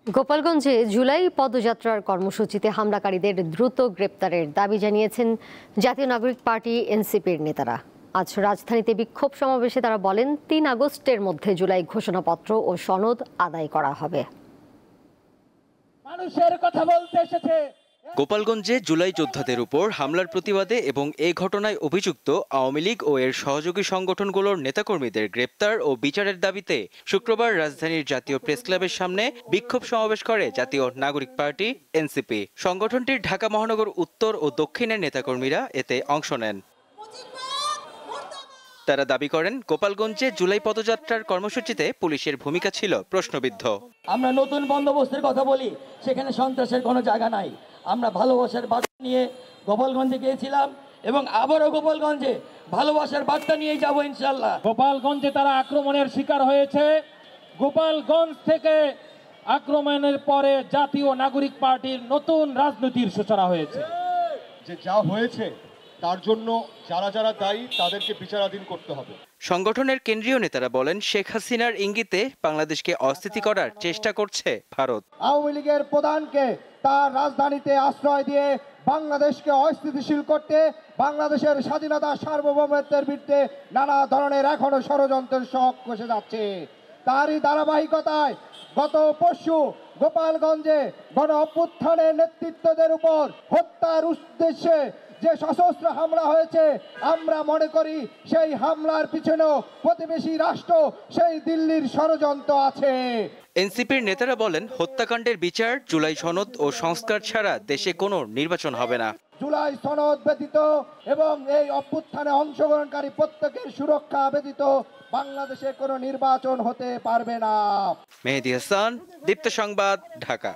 গোপালগঞ্জে জুলাই পদযাত্রার কর্মসূচিতে হামলাকারীদের দ্রুত গ্রেপ্তারের দাবি জানিয়েছেন জাতীয় নাগরিক পার্টি এনসিপির নেতারা। আজ রাজধানীতে বিক্ষোভ সমাবেশে তারা বলেন ৩ আগস্টের মধ্যে জুলাই ঘোষণাপত্র ও সনদ আদায় করা হবে। মানুষের কথা বলতে এসেছে। গোপালগঞ্জে জুলাই যোদ্ধাদের উপর হামলার প্রতিবাদে এবং এই ঘটনায় অভিযুক্ত আওয়ামী লীগ ও এর সহযোগী সংগঠনগুলোর নেতাকর্মীদের গ্রেপ্তার ও বিচারের দাবিতে শুক্রবার রাজধানীর জাতীয় প্রেস ক্লাবের সামনে বিক্ষোভ সমাবেশ করে জাতীয় নাগরিক পার্টি এনসিপি। সংগঠনটির ঢাকা মহানগর উত্তর ও দক্ষিণের নেতাকর্মীরা এতে অংশ নেন। তারা দাবি করেন গোপালগঞ্জে জুলাই পদযাত্রার কর্মসূচিতে পুলিশের ভূমিকা ছিল প্রশ্নবিদ্ধ। আমরা নতুন বন্দোবস্তের কথা বলি, সেখানে সন্ত্রাসের কোনো জায়গা নাই। আমরা ভালোবাসার বার্তা নিয়ে গোপালগঞ্জে গিয়েছিলাম এবং আবারও গোপালগঞ্জে ভালোবাসার বার্তা নিয়ে যাব ইনশাল্লাহ। গোপালগঞ্জে তারা আক্রমণের শিকার হয়েছে। গোপালগঞ্জ থেকে আক্রমণের পরে জাতীয় নাগরিক পার্টির নতুন রাজনীতির সূচনা হয়েছে। যে যা হয়েছে তার জন্য যারা যারা দায়ী তাদেরকে বিচারাধীন করতে হবে। সংগঠনের কেন্দ্রীয় নেতারা বলেন, শেখ হাসিনার ইঙ্গিতে বাংলাদেশকে অস্থিতি করার চেষ্টা করছে ভারত। আওয়ামী লীগের প্রধানকে তার রাজধানীতে আশ্রয় দিয়ে বাংলাদেশকে অস্থিতিশীল করতে, বাংলাদেশের স্বাধীনতা সার্বভৌমত্বের বিরুদ্ধে নানা ধরনের এখনো ষড়যন্ত্রের শখ কষে যাচ্ছে। তারই ধারাবাহিকতায় গত পরশু গোপালগঞ্জে গণ অভ্যুত্থানের নেতৃত্বদের উপর হত্যার উদ্দেশ্যে যে সশস্ত্র হামলা হয়েছে, আমরা মনে করি সেই হামলার পিছনেও প্রতিবেশী রাষ্ট্র সেই দিল্লির ষড়যন্ত্র আছে। এনসিপির নেতারা বলেন, হত্যাকাণ্ডের বিচার, জুলাই সনদ ও সংস্কার ছাড়া দেশে কোনো নির্বাচন হবে না। জুলাই সনদ ব্যতীত এবং এই অভ্যুত্থানে অংশগ্রহণকারী প্রত্যেকের সুরক্ষা ব্যতীত বাংলাদেশে কোনো নির্বাচন হতে পারবে না। মেহেদী হাসান, দীপ্ত সংবাদ, ঢাকা।